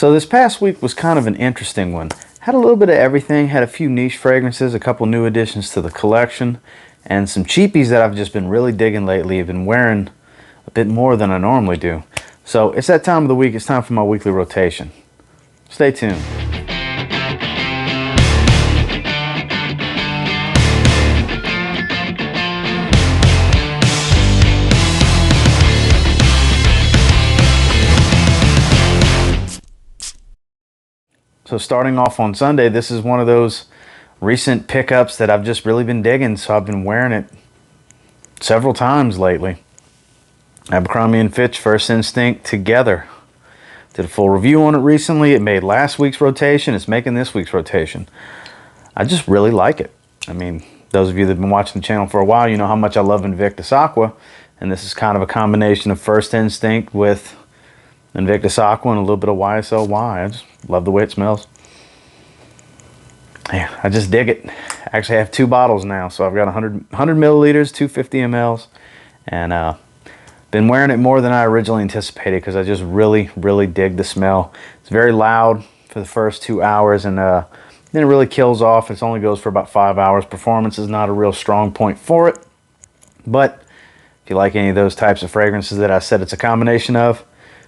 So this past week was kind of an interesting one. Had a little bit of everything, had a few niche fragrances, a couple new additions to the collection, and some cheapies that I've just been really digging lately. I've been wearing a bit more than I normally do. So it's that time of the week, it's time for my weekly rotation. Stay tuned. So starting off on Sunday, this is one of those recent pickups that I've just really been digging, so I've been wearing it several times lately. Abercrombie & Fitch First Instinct Together. Did a full review on it recently. It made last week's rotation. It's making this week's rotation. I just really like it. I mean, those of you that have been watching the channel for a while, you know how much I love Invictus Aqua, and this is kind of a combination of First Instinct with Invictus Aqua and a little bit of YSLY. I just love the way it smells. Yeah, I just dig it. I actually have two bottles now, so I've got 100 milliliters, 250 mLs, and been wearing it more than I originally anticipated because I just really dig the smell. It's very loud for the first 2 hours, and then it really kills off. It only goes for about 5 hours. Performance is not a real strong point for it, but if you like any of those types of fragrances that I said it's a combination of,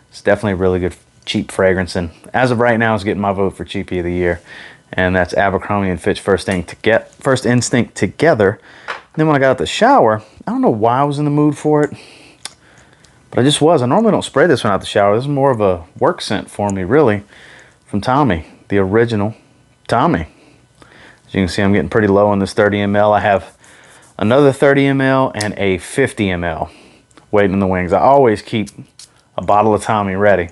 it's definitely a really good cheap fragrance, and as of right now, it's getting my vote for cheapie of the year, and that's Abercrombie & Fitch First Instinct Together. And then when I got out the shower, I don't know why I was in the mood for it, but I just was. I normally don't spray this one out the shower. This is more of a work scent for me, really, from Tommy, the original Tommy. As you can see, I'm getting pretty low on this 30 ml. I have another 30 ml and a 50 ml waiting in the wings. I always keep a bottle of Tommy ready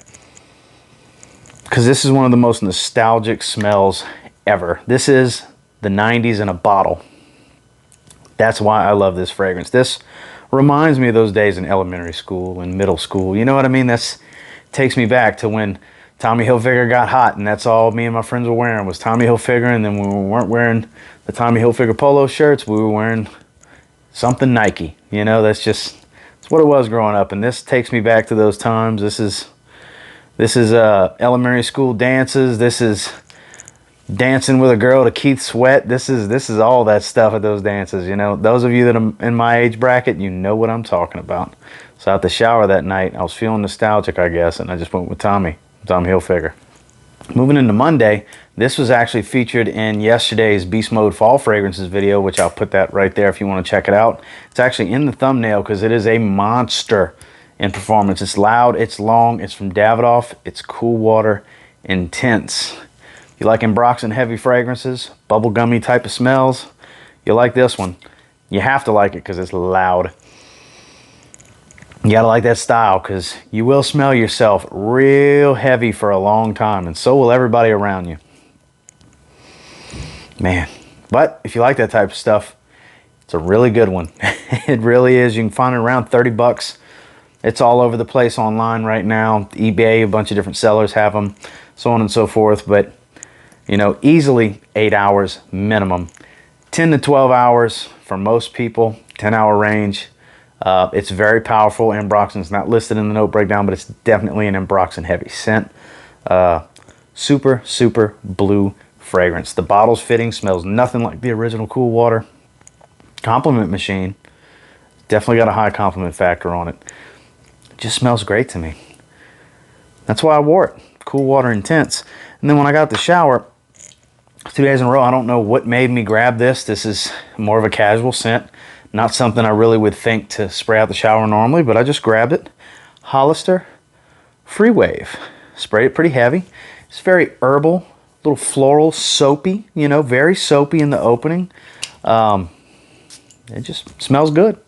because this is one of the most nostalgic smells ever. This is the 90s in a bottle. That's why I love this fragrance. This reminds me of those days in elementary school and middle school. You know what I mean? This takes me back to when Tommy Hilfiger got hot, and that's all me and my friends were wearing was Tommy Hilfiger. And then when we weren't wearing the Tommy Hilfiger polo shirts, we were wearing something Nike. You know, that's what it was growing up. And this takes me back to those times. This is elementary school dances. This is dancing with a girl to Keith Sweat. This is all that stuff at those dances. You know, those of you that are in my age bracket, you know what I'm talking about. So out the shower that night, I was feeling nostalgic, I guess, and I just went with Tommy Hilfiger. Moving into Monday, this was actually featured in yesterday's Beast Mode Fall Fragrances video, which I'll put that right there if you want to check it out. It's actually in the thumbnail because it is a monster in performance. It's loud, it's long, it's from Davidoff, it's Cool Water Intense. If you like Ambroxan heavy fragrances, bubblegummy type of smells, you like this one. You have to like it because it's loud. You gotta like that style because you will smell yourself real heavy for a long time, and so will everybody around you. Man, but if you like that type of stuff, it's a really good one. It really is. You can find it around 30 bucks. It's all over the place online right now. eBay, a bunch of different sellers have them, so on and so forth. But, you know, easily 8 hours minimum. 10 to 12 hours for most people, 10-hour range. It's very powerful. Ambroxan is not listed in the note breakdown, but it's definitely an Ambroxan heavy scent. Super blue fragrance. The bottle's fitting, smells nothing like the original Cool Water. Compliment machine. Definitely got a high compliment factor on it. It just smells great to me. That's why I wore it. Cool Water Intense. And then when I got the shower, 2 days in a row, I don't know what made me grab this. This is more of a casual scent. Not something I really would think to spray out the shower normally, but I just grabbed it. Hollister Free Wave. Sprayed it pretty heavy. It's very herbal, little floral, soapy, you know, very soapy in the opening. It just smells good.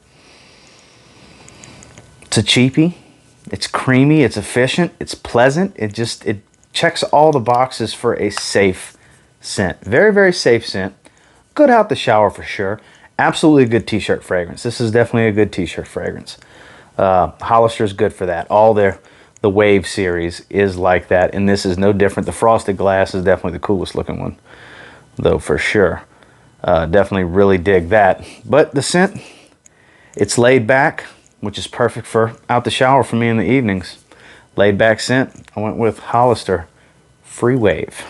It's a cheapie. It's creamy, it's efficient, it's pleasant. It checks all the boxes for a safe scent. Very safe scent. Good out the shower for sure. Absolutely a good t-shirt fragrance. This is definitely a good t-shirt fragrance. Hollister is good for that. All the Wave series is like that, and this is no different. The Frosted Glass is definitely the coolest looking one, though, for sure. Definitely really dig that. But the scent, it's laid back, which is perfect for out the shower for me in the evenings. Laid back scent. I went with Hollister Free Wave.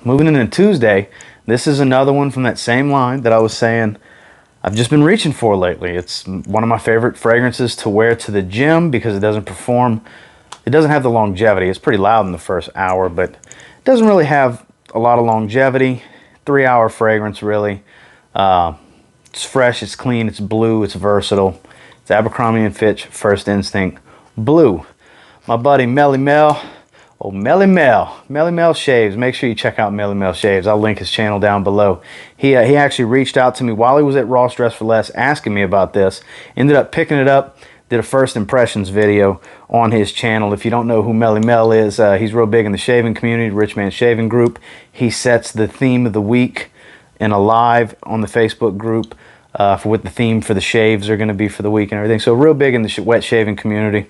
Moving into Tuesday, this is another one from that same line that I was saying I've just been reaching for lately. It's one of my favorite fragrances to wear to the gym because it doesn't perform. It doesn't have the longevity. It's pretty loud in the first hour, but it doesn't really have a lot of longevity. 3-hour fragrance, really. It's fresh, it's clean, it's blue, it's versatile. It's Abercrombie & Fitch First Instinct Blue. My buddy Melly Mel. Oh, Melly Mel Shaves. Make sure you check out Melly Mel Shaves. I'll link his channel down below. He actually reached out to me while he was at Ross Dress for Less asking me about this. Ended up picking it up. Did a first impressions video on his channel. If you don't know who Melly Mel is, he's real big in the shaving community, Rich Man Shaving Group. He sets the theme of the week in a live on the Facebook group for what the theme for the shaves are going to be for the week and everything. So real big in the wet shaving community.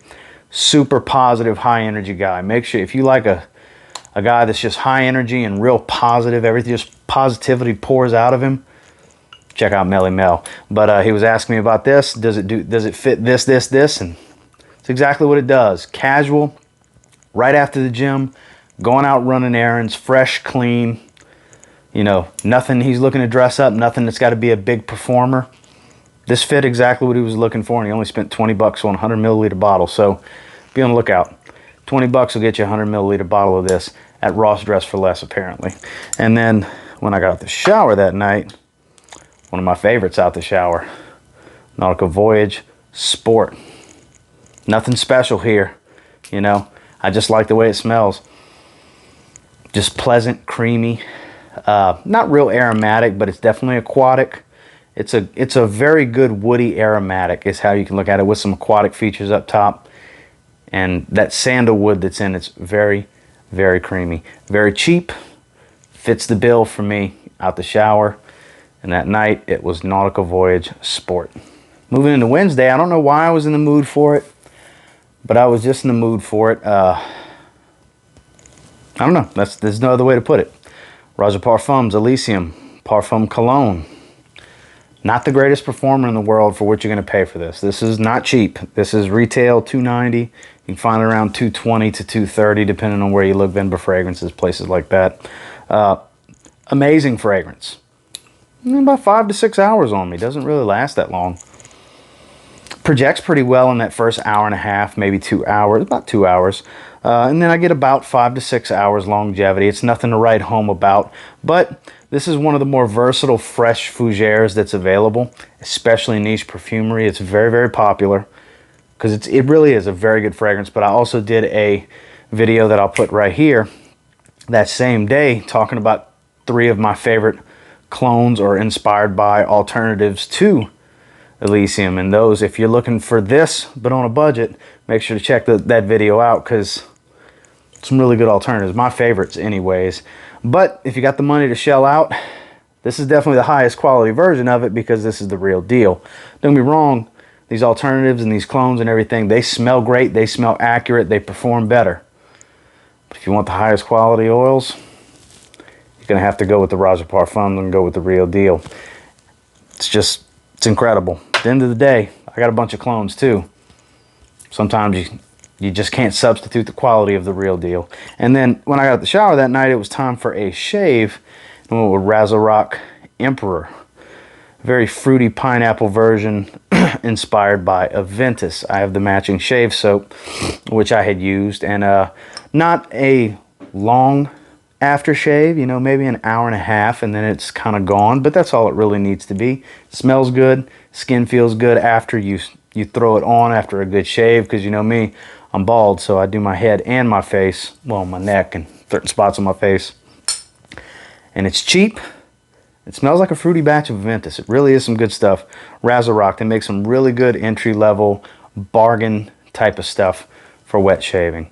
Super positive, high energy guy. Make sure if you like a guy that's just high energy and real positive, everything just positivity pours out of him, check out Melly Mel. But he was asking me about this. Does it fit this? And it's exactly what it does. Casual, right after the gym, going out running errands, fresh, clean. You know, nothing he's looking to dress up, nothing that's got to be a big performer. This fit exactly what he was looking for, and he only spent 20 bucks on a 100 milliliter bottle. So be on the lookout. 20 bucks will get you a 100 milliliter bottle of this at Ross Dress for Less, apparently. And then when I got out the shower that night, one of my favorites out the shower, Nautical Voyage Sport. Nothing special here, you know. I just like the way it smells. Just pleasant, creamy. Not real aromatic, but it's definitely aquatic. It's a very good woody aromatic is how you can look at it, with some aquatic features up top. And that sandalwood that's in it's very, very creamy. Very cheap. Fits the bill for me out the shower. And that night it was Nautical Voyage Sport. Moving into Wednesday, I don't know why I was in the mood for it, but I was just in the mood for it. I don't know. There's no other way to put it. Roger Parfums Elysium Parfum Cologne. Not the greatest performer in the world for what you're going to pay for this. This is not cheap. This is retail $290. You can find it around $220 to $230 depending on where you look. Venba Fragrances, places like that. Amazing fragrance. About 5 to 6 hours on me. Doesn't really last that long. Projects pretty well in that first hour and a half, maybe 2 hours, about 2 hours. And then I get about 5 to 6 hours longevity. It's nothing to write home about, but this is one of the more versatile fresh fougères that's available, especially in niche perfumery. It's very, very popular because it really is a very good fragrance. But I also did a video that I'll put right here that same day talking about 3 of my favorite clones or inspired by alternatives to Elysium. And those, if you're looking for this but on a budget, make sure to check that video out because some really good alternatives. My favorites anyways. But if you got the money to shell out, this is definitely the highest quality version of it because this is the real deal. Don't get me wrong, these alternatives and these clones and everything, they smell great, they smell accurate, they perform better. But if you want the highest quality oils, you're going to have to go with the Roger Parfums and go with the real deal. It's incredible. At the end of the day, I got a bunch of clones too. Sometimes you just can't substitute the quality of the real deal. And then when I got out the shower that night, it was time for a shave. And we went with Zaharoff Emperor. Very fruity pineapple version inspired by Aventus. I have the matching shave soap, which I had used. And not a long aftershave, you know, maybe an hour and a half and then it's kind of gone. But that's all it really needs to be. It smells good. Skin feels good after you throw it on after a good shave. Because you know me, I'm bald, so I do my head and my face, well, my neck and certain spots on my face. And it's cheap. It smells like a fruity batch of Aventus. It really is some good stuff. Zaharoff, they make some really good entry-level bargain type of stuff for wet shaving.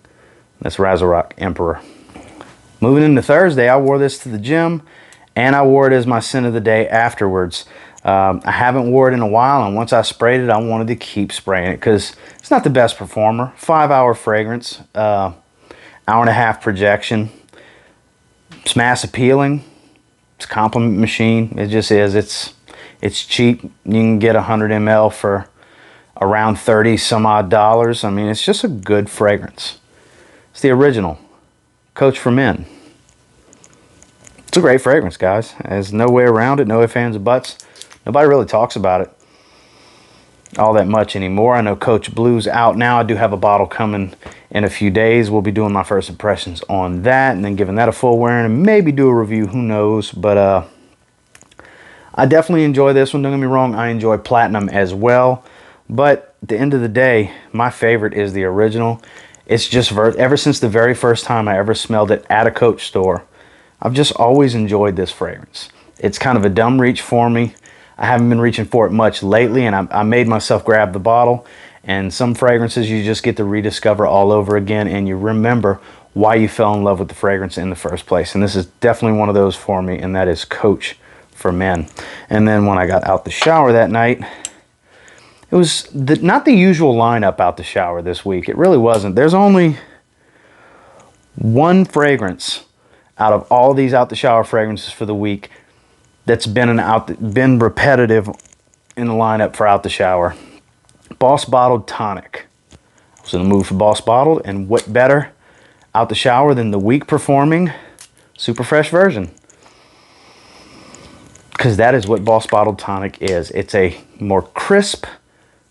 That's Zaharoff Emperor. Moving into Thursday, I wore this to the gym, and I wore it as my scent of the day afterwards. I haven't worn it in a while, and once I sprayed it, I wanted to keep spraying it because it's not the best performer. 5-hour fragrance, hour and a half projection. It's mass appealing. It's a compliment machine. It just is. It's cheap. You can get 100 ml for around 30 some odd dollars. I mean, it's just a good fragrance. It's the original Coach for Men. It's a great fragrance, guys. There's no way around it, no ifs, ands, or buts. Nobody really talks about it all that much anymore. I know Coach Blue's out now. I do have a bottle coming in a few days. We'll be doing my first impressions on that and then giving that a full wearing and maybe do a review. Who knows? But I definitely enjoy this one. Don't get me wrong. I enjoy Platinum as well. But at the end of the day, my favorite is the original. It's just ever since the very first time I ever smelled it at a Coach store, I've just always enjoyed this fragrance. It's kind of a dumb reach for me. I haven't been reaching for it much lately, and I made myself grab the bottle. And some fragrances you just get to rediscover all over again, and you remember why you fell in love with the fragrance in the first place. And this is definitely one of those for me, and that is Coach for Men. And then when I got out the shower that night, it was not the usual lineup out the shower this week. It really wasn't. There's only one fragrance out of all these out the shower fragrances for the week that's been repetitive in the lineup for out the shower. Boss Bottled Tonic. I was in the mood for Boss Bottled, and what better out the shower than the week performing Super Fresh version? Because that is what Boss Bottled Tonic is. It's a more crisp,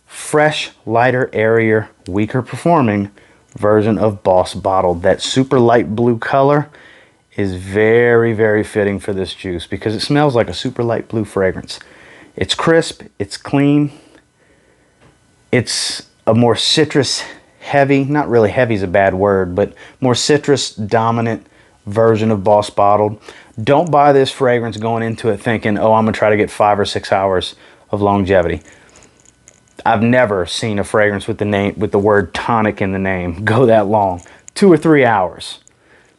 fresh, lighter, airier, weaker performing version of Boss Bottled. That super light blue color is very, very fitting for this juice because it smells like a super light blue fragrance. It's crisp, it's clean, it's a more citrus heavy, not really heavy is a bad word, but more citrus dominant version of Boss Bottled. Don't buy this fragrance going into it thinking, oh, I'm gonna try to get 5 or 6 hours of longevity. I've never seen a fragrance with the word tonic in the name go that long. 2 or 3 hours.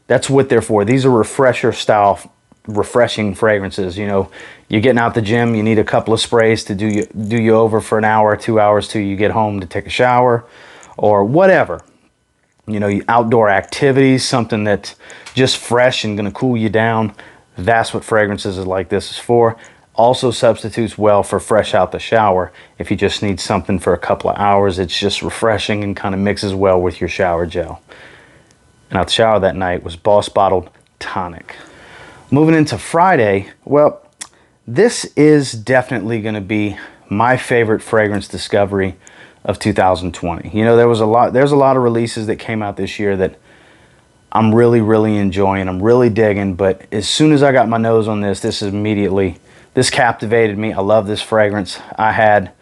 That's what they're for. These are refresher style, refreshing fragrances. You know, you're getting out the gym, you need a couple of sprays to do you over for an hour or 2 hours till you get home to take a shower or whatever. You know, outdoor activities, something that's just fresh and going to cool you down. That's what fragrances like this is for. Also substitutes well for fresh out the shower. If you just need something for a couple of hours, it's just refreshing and kind of mixes well with your shower gel. And out the shower that night was Boss Bottled Tonic. Moving into Friday, well, this is definitely going to be my favorite fragrance discovery of 2020. You know, there's a lot of releases that came out this year that I'm really, really enjoying. I'm really digging, but as soon as I got my nose on this captivated me. I love this fragrance. I had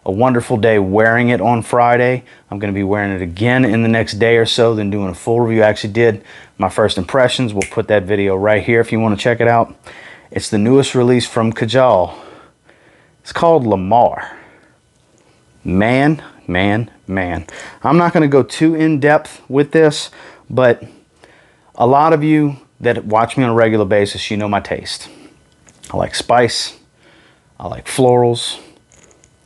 a wonderful day wearing it on Friday. I'm going to be wearing it again in the next day or so, then doing a full review. I actually did my first impressions. We'll put that video right here if you want to check it out. It's the newest release from Kajal. It's called Lamar. Man. I'm not going to go too in-depth with this, but a lot of you that watch me on a regular basis, you know my taste. I like spice. I like florals.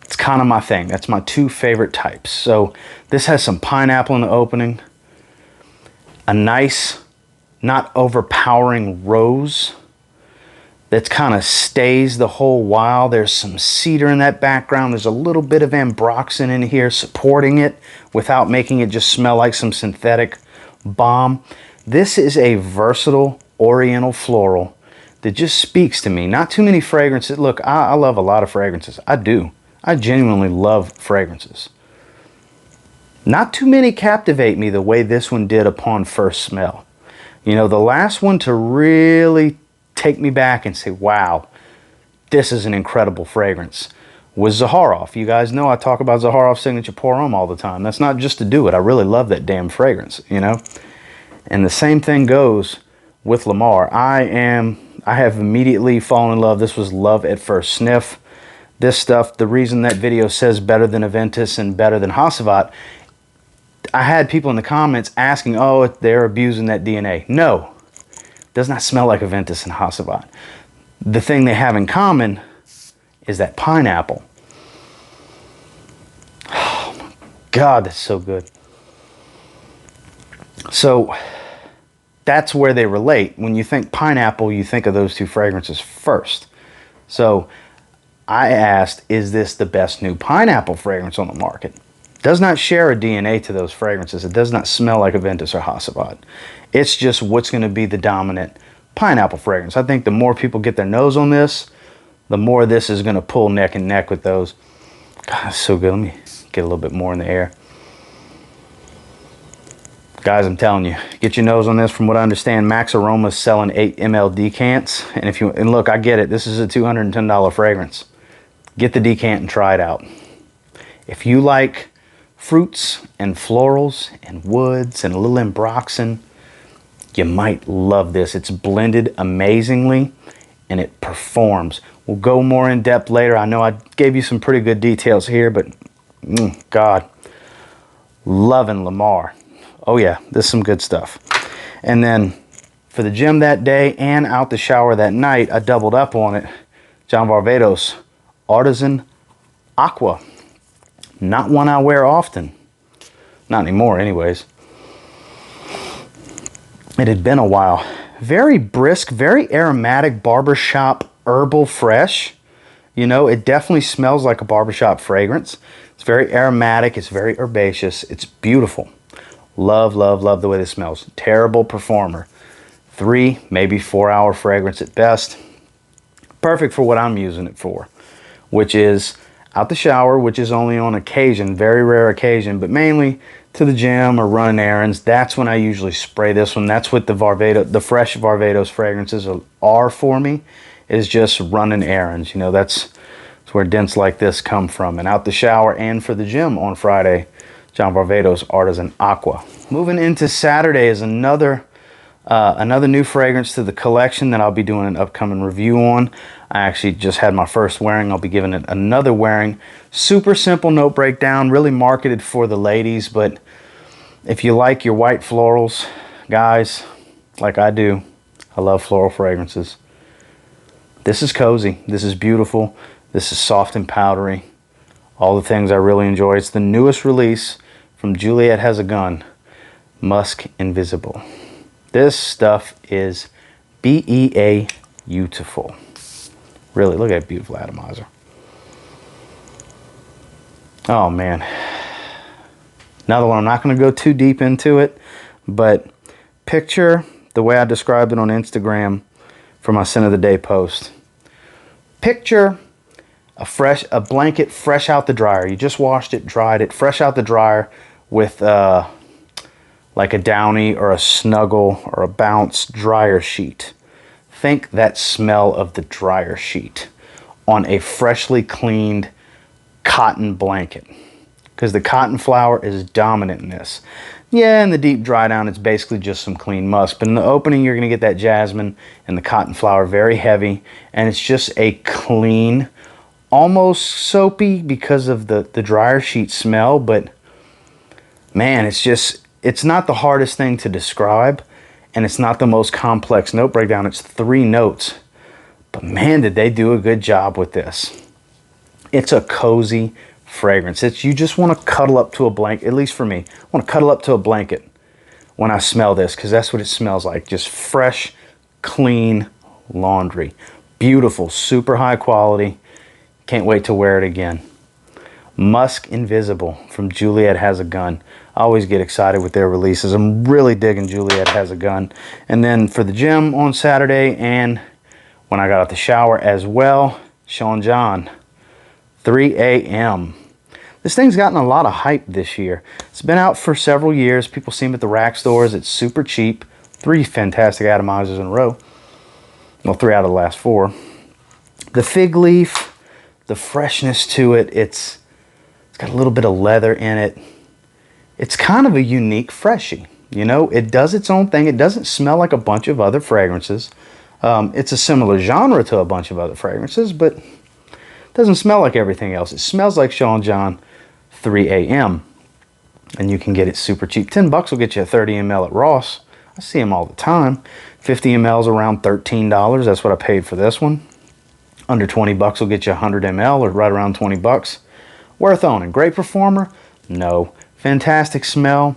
It's kind of my thing. That's my 2 favorite types. So this has some pineapple in the opening. A nice, not overpowering rose that kind of stays the whole while. There's some cedar in that background. There's a little bit of ambroxan in here supporting it without making it just smell like some synthetic balm. This is a versatile oriental floral that just speaks to me. Not too many fragrances. Look, I love a lot of fragrances. I do. I genuinely love fragrances. Not too many captivate me the way this one did upon first smell. You know, the last one to really take me back and say, wow, this is an incredible fragrance, was Zaharoff. You guys know I talk about Zaharoff Signature Pour Homme all the time. That's not just to do it. I really love that damn fragrance, you know? And the same thing goes with Lamar. I have immediately fallen in love. This was love at first sniff. This stuff, the reason that video says better than Aventus and better than Hasselblad, I had people in the comments asking, oh, they're abusing that DNA. No, it does not smell like Aventus and Hasselblad. The thing they have in common is that pineapple. Oh my God, that's so good. So that's where they relate. When you think pineapple, you think of those 2 fragrances first. So I asked, is this the best new pineapple fragrance on the market? Does not share a DNA to those fragrances. It does not smell like Aventus or Hasselblad. It's just what's going to be the dominant pineapple fragrance. I think the more people get their nose on this, the more this is going to pull neck and neck with those. God, it's so good. Let me get a little bit more in the air. Guys, I'm telling you, get your nose on this. From what I understand, Max Aroma's selling 8 ml decants. And look, I get it. This is a $210 fragrance. Get the decant and try it out. If you like fruits and florals and woods and a little ambroxan, you might love this. It's blended amazingly and it performs. We'll go more in depth later. I know I gave you some pretty good details here, but God, loving Lamar. Oh yeah, this is some good stuff. And then for the gym that day and out the shower that night, I doubled up on it. John Varvatos Artisan Aqua. Not one I wear often. Not anymore anyways. It had been a while. Very brisk, very aromatic barbershop herbal fresh. You know, it definitely smells like a barbershop fragrance. It's very aromatic. It's very herbaceous. It's beautiful. Love, love, love the way this smells. Terrible performer. 3, maybe 4 hour fragrance at best. Perfect for what I'm using it for, which is out the shower, which is only on occasion, very rare occasion, but mainly to the gym or running errands. That's when I usually spray this one. That's what the fresh Varvatos fragrances are for me, is just running errands. You know, that's where dents like this come from. And out the shower and for the gym on Friday, John Varvatos Artisan Aqua. Moving into Saturday is another new fragrance to the collection that I'll be doing an upcoming review on. I actually just had my first wearing. I'll be giving it another wearing. Super simple note breakdown, really marketed for the ladies, but if you like your white florals, guys, like I do, I love floral fragrances. This is cozy. This is beautiful. This is soft and powdery. All the things I really enjoy. It's the newest release from Juliette Has a Gun, Musc Invisible. This stuff is BEA beautiful. Really, look at that beautiful atomizer. Oh man. Another one, I'm not going to go too deep into it, but picture the way I described it on Instagram for my Scent of the Day post. Picture a blanket fresh out the dryer. You just washed it, dried it, fresh out the dryer with like a Downy or a Snuggle or a Bounce dryer sheet. Think that smell of the dryer sheet on a freshly cleaned cotton blanket, because the cotton flower is dominant in this. Yeah, in the deep dry down, it's basically just some clean musk, but in the opening, you're going to get that jasmine and the cotton flower very heavy, and it's just a clean, almost soapy because of the dryer sheet smell, but man, it's not the hardest thing to describe, and it's not the most complex note breakdown. It's 3 notes, but man, did they do a good job with this. It's a cozy fragrance. You just want to cuddle up to a blanket, at least for me. I want to cuddle up to a blanket when I smell this, because that's what it smells like. Just fresh, clean laundry. Beautiful, super high quality. Can't wait to wear it again. Musc Invisible from Juliette Has a Gun. I always get excited with their releases. I'm really digging Juliette Has a Gun. And then for the gym on Saturday and when I got out the shower as well, Sean John, 3 a.m. This thing's gotten a lot of hype this year. It's been out for several years. People see them at the rack stores. It's super cheap. 3 fantastic atomizers in a row. Well, 3 out of the last 4. The fig leaf, the freshness to it, it's got a little bit of leather in it. It's kind of a unique freshie. You know, it does its own thing. It doesn't smell like a bunch of other fragrances. It's a similar genre to a bunch of other fragrances, but it doesn't smell like everything else. It smells like Sean John 3 a.m. And you can get it super cheap. $10 will get you a 30 ml at Ross. I see them all the time. 50 ml is around $13. That's what I paid for this one. Under 20 bucks will get you 100 ml, or right around 20 bucks. Worth owning. Great performer? No. Fantastic smell?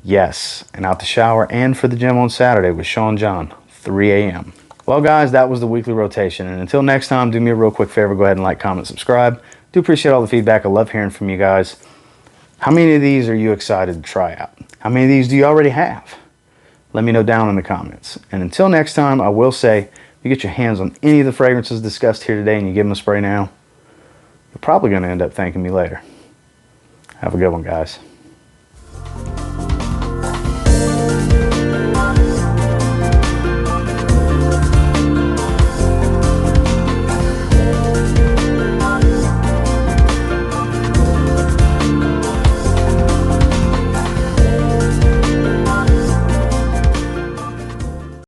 Yes. And out the shower and for the gym on Saturday with Sean John, 3 a.m. Well, guys, that was the weekly rotation. And until next time, do me a real quick favor. Go ahead and like, comment, subscribe. Do appreciate all the feedback. I love hearing from you guys. How many of these are you excited to try out? How many of these do you already have? let me know down in the comments. And until next time, I will say, if you get your hands on any of the fragrances discussed here today and you give them a spray now, you're probably going to end up thanking me later. Have a good one, guys.